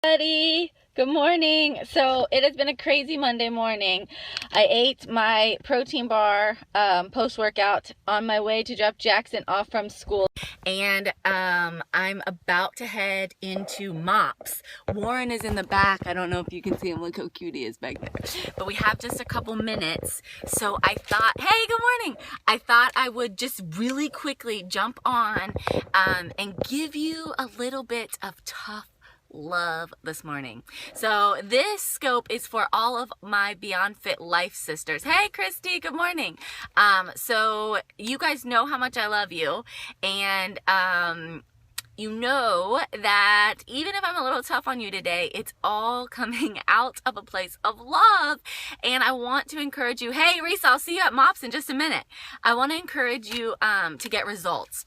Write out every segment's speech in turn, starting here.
Buddy, good morning. So it has been a crazy Monday morning. I ate my protein bar post-workout on my way to drop Jackson off from school. And I'm about to head into MOPS. Warren is in the back. I don't know if you can see him. Look how cute he is back there. But we have just a couple minutes. So I thought, hey, good morning. I thought I would just really quickly jump on and give you a little bit of tough love this morning. So this scope is for all of my BeyondFit Life sisters. Hey Christy, good morning. So you guys know how much I love you, and you know that even if I'm a little tough on you today, it's all coming out of a place of love. And I want to encourage you. Hey Reese, I'll see you at MOPS in just a minute. I want to encourage you to get results.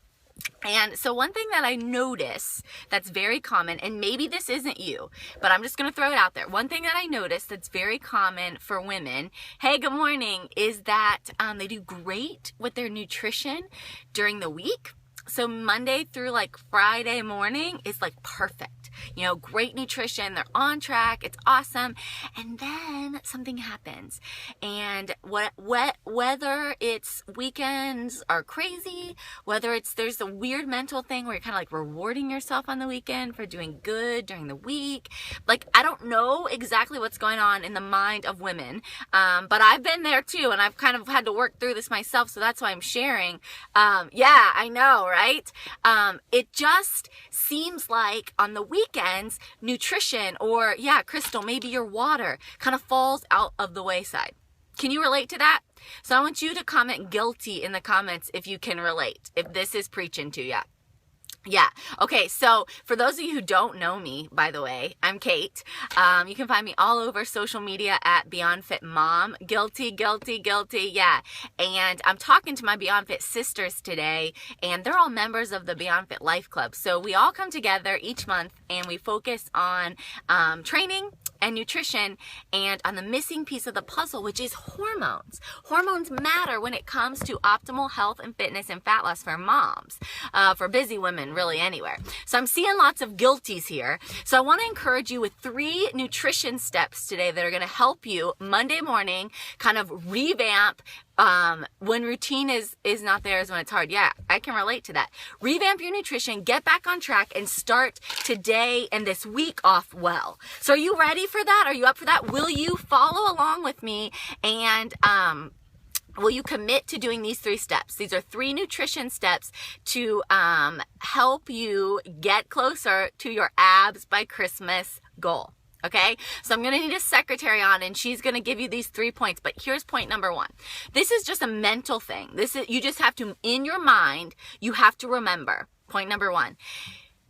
And so one thing that I notice that's very common, and maybe this isn't you, but I'm just going to throw it out there. One thing that I notice that's very common for women, hey, good morning, is that they do great with their nutrition during the week. So Monday through like Friday morning is like perfect. You know, great nutrition, they're on track, it's awesome. And then something happens. And whether it's weekends are crazy, whether it's there's a weird mental thing where you're kind of like rewarding yourself on the weekend for doing good during the week. Like, I don't know exactly what's going on in the mind of women, but I've been there too, and I've kind of had to work through this myself, so that's why I'm sharing. Yeah, I know, right? It just seems like on the weekends, nutrition or, yeah, Crystal, maybe your water kind of falls out of the wayside. Can you relate to that? So I want you to comment guilty in the comments if you can relate, if this is preaching to you. Yeah. Okay. So for those of you who don't know me, by the way, I'm Kate. You can find me all over social media at BeyondFit Mom. Guilty, guilty, guilty. Yeah. And I'm talking to my BeyondFit sisters today, and they're all members of the BeyondFit Life Club. So we all come together each month and we focus on training and nutrition and on the missing piece of the puzzle, which is hormones. Hormones matter when it comes to optimal health and fitness and fat loss for moms, for busy women, really anywhere. So I'm seeing lots of guilties here. So I want to encourage you with 3 nutrition steps today that are going to help you Monday morning kind of revamp when routine is not there is when it's hard. Yeah, I can relate to that. Revamp your nutrition, get back on track, and start today and this week off well. So are you ready for that? Are you up for that? Will you follow along with me and will you commit to doing these 3 steps? These are 3 nutrition steps to help you get closer to your abs by Christmas goal. Okay, so I'm going to need a secretary on, and she's going to give you these 3 points. But here's point number 1. This is just a mental thing. You just have to, in your mind, you have to remember. Point number 1.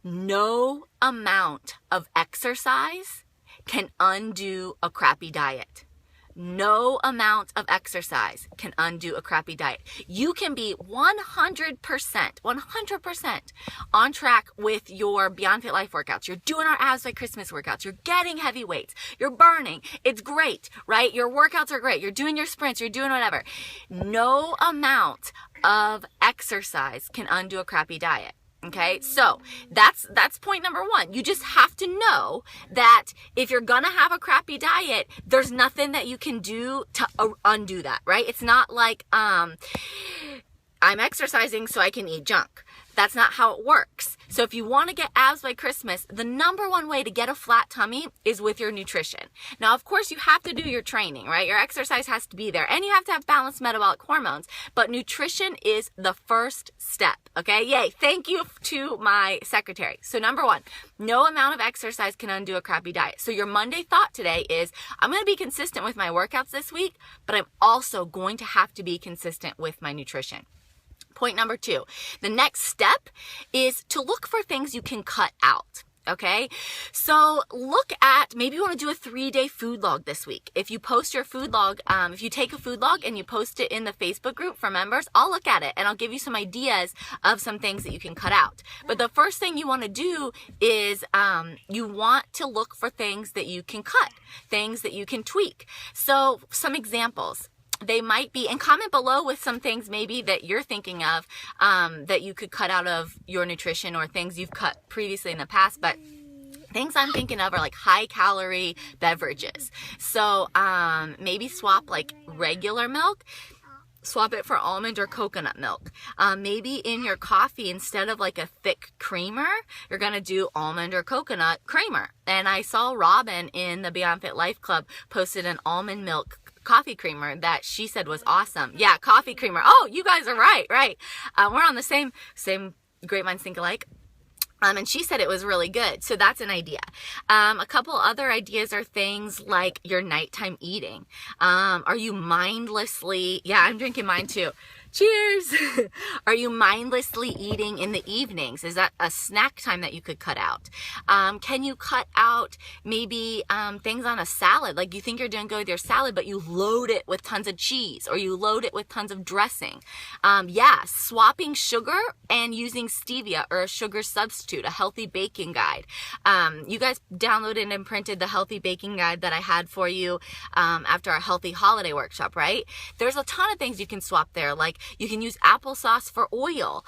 No amount of exercise can undo a crappy diet. No amount of exercise can undo a crappy diet. You can be 100% on track with your BeyondFit Life workouts. You're doing our abs by Christmas workouts. You're getting heavy weights. You're burning. It's great, right? Your workouts are great. You're doing your sprints. You're doing whatever. No amount of exercise can undo a crappy diet. Okay, so that's point number 1. You just have to know that if you're gonna have a crappy diet, there's nothing that you can do to undo that, right? It's not like I'm exercising so I can eat junk. That's not how it works. So if you want to get abs by Christmas, the number 1 way to get a flat tummy is with your nutrition. Now, of course, you have to do your training, right? Your exercise has to be there, and you have to have balanced metabolic hormones, but nutrition is the first step, okay? Yay. Thank you to my secretary. So number 1, no amount of exercise can undo a crappy diet. So your Monday thought today is, I'm going to be consistent with my workouts this week, but I'm also going to have to be consistent with my nutrition. Point number 2, the next step is to look for things you can cut out. Okay, so look at, maybe you want to do a 3-day food log this week. If you post your food log, if you take a food log and you post it in the Facebook group for members, I'll look at it and I'll give you some ideas of some things that you can cut out. But the first thing you want to do is you want to look for things that you can cut, things that you can tweak. So some examples. They might be, and comment below with some things maybe that you're thinking of that you could cut out of your nutrition or things you've cut previously in the past. But things I'm thinking of are like high calorie beverages. So maybe swap like regular milk, swap it for almond or coconut milk. Maybe in your coffee, instead of like a thick creamer, you're going to do almond or coconut creamer. And I saw Robin in the BeyondFit Life Club posted an almond milk coffee creamer that she said was awesome. Yeah, coffee creamer. Oh, you guys are right. We're on the same Great Minds Think Alike. And she said it was really good. So that's an idea. A couple other ideas are things like your nighttime eating. Are you mindlessly, yeah, I'm drinking mine too. Cheers. Are you mindlessly eating in the evenings? Is that a snack time that you could cut out? Can you cut out maybe things on a salad? Like you think you're doing good with your salad, but you load it with tons of cheese or you load it with tons of dressing. Yeah, swapping sugar and using stevia or a sugar substitute, a healthy baking guide. You guys downloaded and printed the healthy baking guide that I had for you after our healthy holiday workshop, right? There's a ton of things you can swap there. Like you can use applesauce for oil.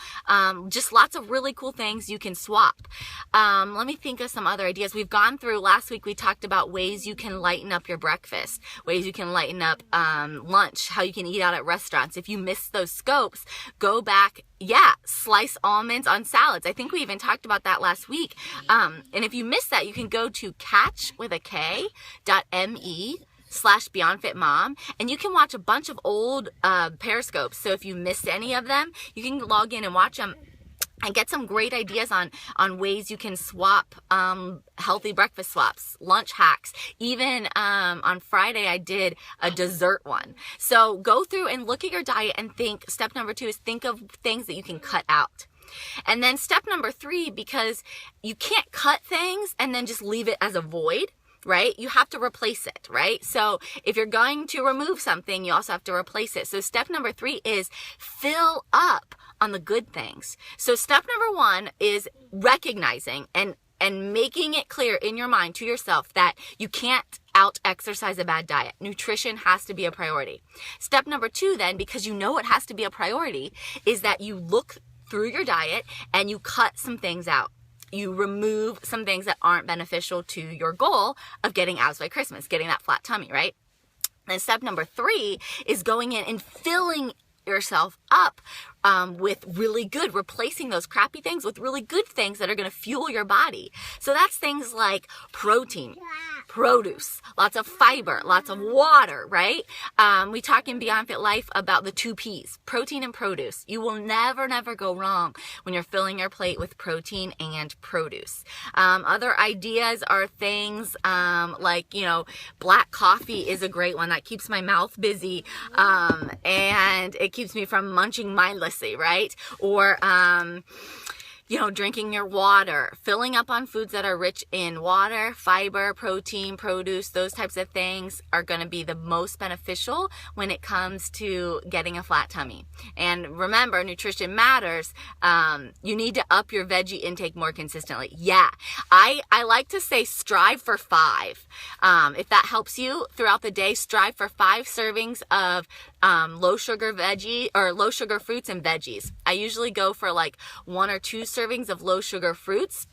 Just lots of really cool things you can swap. Let me think of some other ideas. We've gone through, last week we talked about ways you can lighten up your breakfast, ways you can lighten up lunch, how you can eat out at restaurants. If you missed those scopes, go back. Yeah, slice almonds on salads. I think we even talked about that last week. And if you missed that, you can go to catch.me/BeyondFitMom, and you can watch a bunch of old Periscopes. So if you missed any of them, you can log in and watch them and get some great ideas on ways you can swap healthy breakfast swaps, lunch hacks. Even on Friday, I did a dessert one. So go through and look at your diet and think, step number 2 is think of things that you can cut out. And then step number 3, because you can't cut things and then just leave it as a void, right? You have to replace it, right? So if you're going to remove something, you also have to replace it. So step number 3 is fill up on the good things. So step number 1 is recognizing and making it clear in your mind to yourself that you can't out-exercise a bad diet. Nutrition has to be a priority. Step number 2 then, because you know it has to be a priority, is that you look through your diet and you cut some things out. You remove some things that aren't beneficial to your goal of getting abs by Christmas, getting that flat tummy, right? And step number 3 is going in and filling yourself up with really good, replacing those crappy things with really good things that are going to fuel your body. So that's things like protein, produce, lots of fiber, lots of water, right? We talk in BeyondFit Life about the 2 P's, protein and produce. You will never go wrong when you're filling your plate with protein and produce. Other ideas are things like, black coffee is a great one that keeps my mouth busy and it keeps me from munching mindlessly, right? Or drinking your water, filling up on foods that are rich in water, fiber, protein, produce, those types of things are going to be the most beneficial when it comes to getting a flat tummy. And remember, nutrition matters. You need to up your veggie intake more consistently. Yeah, I like to say strive for 5. If that helps you throughout the day, strive for 5 servings of low sugar veggie or low sugar fruits and veggies. I usually go for like 1 or 2 servings of low sugar fruits,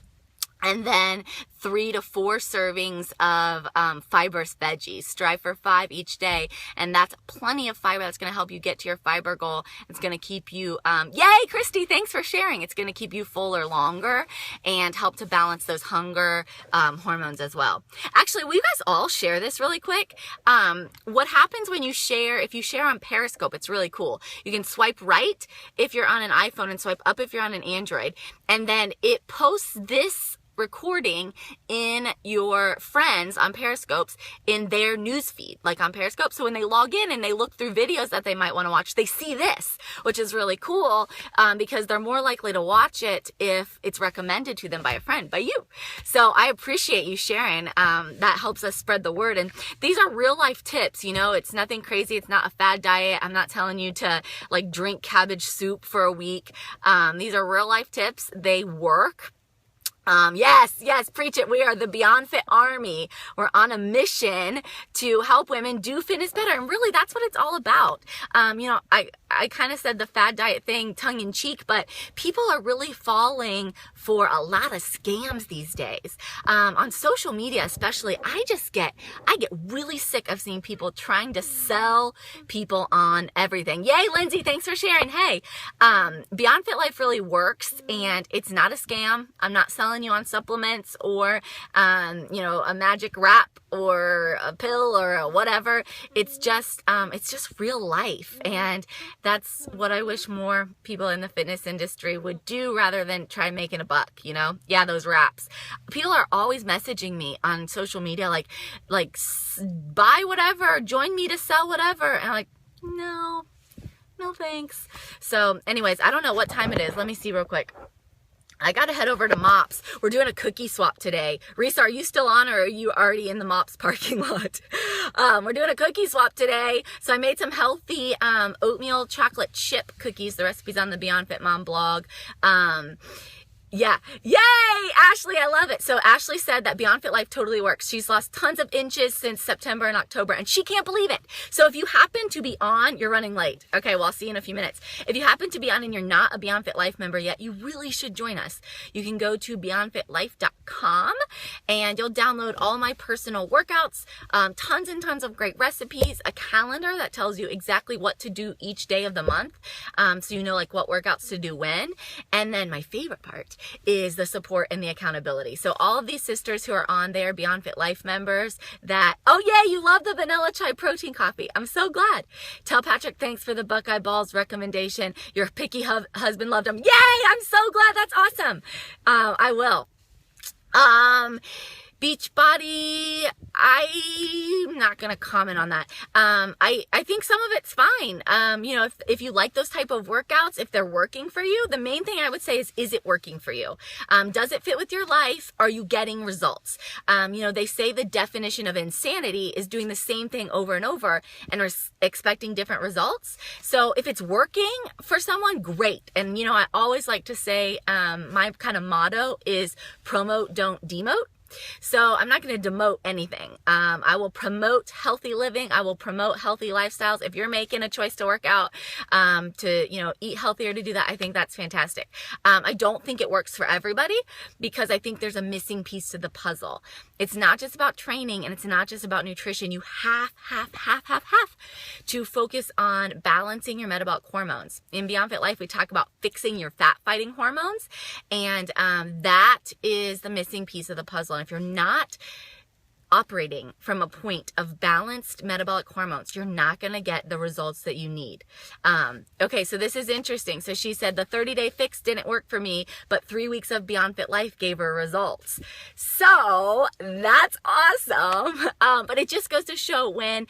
and then 3 to 4 servings of fibrous veggies. Strive for 5 each day, and that's plenty of fiber. That's going to help you get to your fiber goal. It's going to keep you, yay, Christy, thanks for sharing. It's going to keep you fuller longer and help to balance those hunger hormones as well. Actually, will you guys all share this really quick? What happens when you share, if you share on Periscope, it's really cool. You can swipe right if you're on an iPhone and swipe up if you're on an Android, and then it posts this recording in your friends on Periscopes in their news feed, like on Periscope. So when they log in and they look through videos that they might want to watch, they see this, which is really cool because they're more likely to watch it if it's recommended to them by a friend, by you. So I appreciate you sharing. That helps us spread the word. And these are real life tips. It's nothing crazy. It's not a fad diet. I'm not telling you to like drink cabbage soup for a week. These are real life tips. They work. Yes, preach it. We are the BeyondFit Army. We're on a mission to help women do fitness better. And really, that's what it's all about. I kind of said the fad diet thing tongue in cheek, but people are really falling for a lot of scams these days. On social media, especially, I get really sick of seeing people trying to sell people on everything. Yay, Lindsay, thanks for sharing. Hey, BeyondFit Life really works, and it's not a scam. I'm not selling you on supplements or, a magic wrap or a pill or a whatever. It's just real life. And that's what I wish more people in the fitness industry would do rather than try making a buck, Yeah, those wraps. People are always messaging me on social media, like buy whatever, join me to sell whatever. And I'm like, no thanks. So anyways, I don't know what time it is. Let me see real quick. I got to head over to Mops. We're doing a cookie swap today. Risa, are you still on, or are you already in the Mops parking lot? We're doing a cookie swap today. So I made some healthy oatmeal chocolate chip cookies. The recipe's on the Beyond Fit Mom blog. Yeah. Yay, Ashley, I love it. So Ashley said that BeyondFit Life totally works. She's lost tons of inches since September and October, and she can't believe it. So if you happen to be on, you're running late. Okay, well, I'll see you in a few minutes. If you happen to be on and you're not a BeyondFit Life member yet, you really should join us. You can go to beyondfitlife.com and you'll download all my personal workouts, tons and tons of great recipes, a calendar that tells you exactly what to do each day of the month, so you know like what workouts to do when. And then my favorite part is the support and the accountability. So all of these sisters who are on there, Beyond Fit Life members, that, oh yeah, you love the vanilla chai protein coffee. I'm so glad. Tell Patrick thanks for the Buckeye Balls recommendation. Your picky husband loved them. Yay! I'm so glad. That's awesome. I will. Beachbody, I'm not going to comment on that. I think some of it's fine. If you like those type of workouts, if they're working for you, the main thing I would say is it working for you? Does it fit with your life? Are you getting results? They say the definition of insanity is doing the same thing over and over and expecting different results. So if it's working for someone, great. And, I always like to say, my kind of motto is promote, don't demote. So I'm not going to demote anything. I will promote healthy living. I will promote healthy lifestyles. If you're making a choice to work out, to, eat healthier, to do that, I think that's fantastic. I don't think it works for everybody because I think there's a missing piece to the puzzle. It's not just about training and it's not just about nutrition. You have to focus on balancing your metabolic hormones. In Beyond Fit Life, we talk about fixing your fat fighting hormones, and that is the missing piece of the puzzle. And if you're not operating from a point of balanced metabolic hormones, you're not going to get the results that you need. Okay, so this is interesting. So she said the 30-day fix didn't work for me, but 3 weeks of Beyond Fit Life gave her results. So that's awesome. But it just goes to show when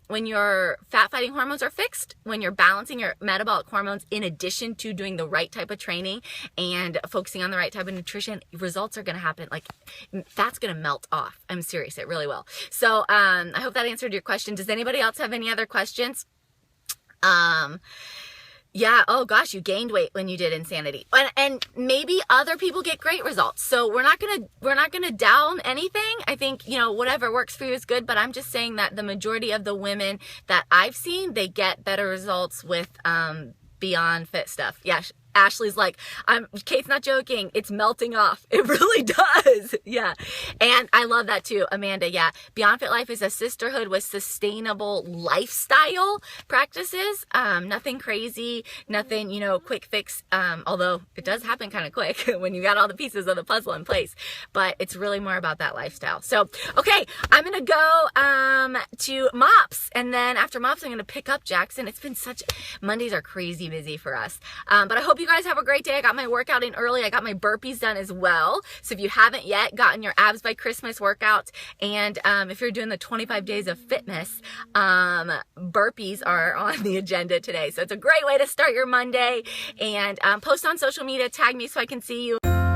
your fat fighting hormones are fixed, when you're balancing your metabolic hormones in addition to doing the right type of training and focusing on the right type of nutrition, results are going to happen. Like fat's going to melt off. I'm serious. It really will. So I hope that answered your question. Does anybody else have any other questions? Yeah. Oh gosh, you gained weight when you did Insanity, and maybe other people get great results. So we're not gonna down anything. I think whatever works for you is good. But I'm just saying that the majority of the women that I've seen, they get better results with Beyond Fit stuff. Yeah. Ashley's like, Kate's not joking. It's melting off. It really does. Yeah. And I love that too, Amanda. Yeah. Beyond Fit Life is a sisterhood with sustainable lifestyle practices. Nothing crazy, nothing, quick fix. Although it does happen kind of quick when you got all the pieces of the puzzle in place, but it's really more about that lifestyle. So, okay, I'm going to go, to Mops, and then after Mops, I'm going to pick up Jackson. It's been Mondays are crazy busy for us. But I hope you guys have a great day. I got my workout in early. I got my burpees done as well. So if you haven't yet gotten your abs by Christmas workout, and if you're doing the 25 days of fitness, burpees are on the agenda today. So it's a great way to start your Monday. And post on social media, tag me so I can see you.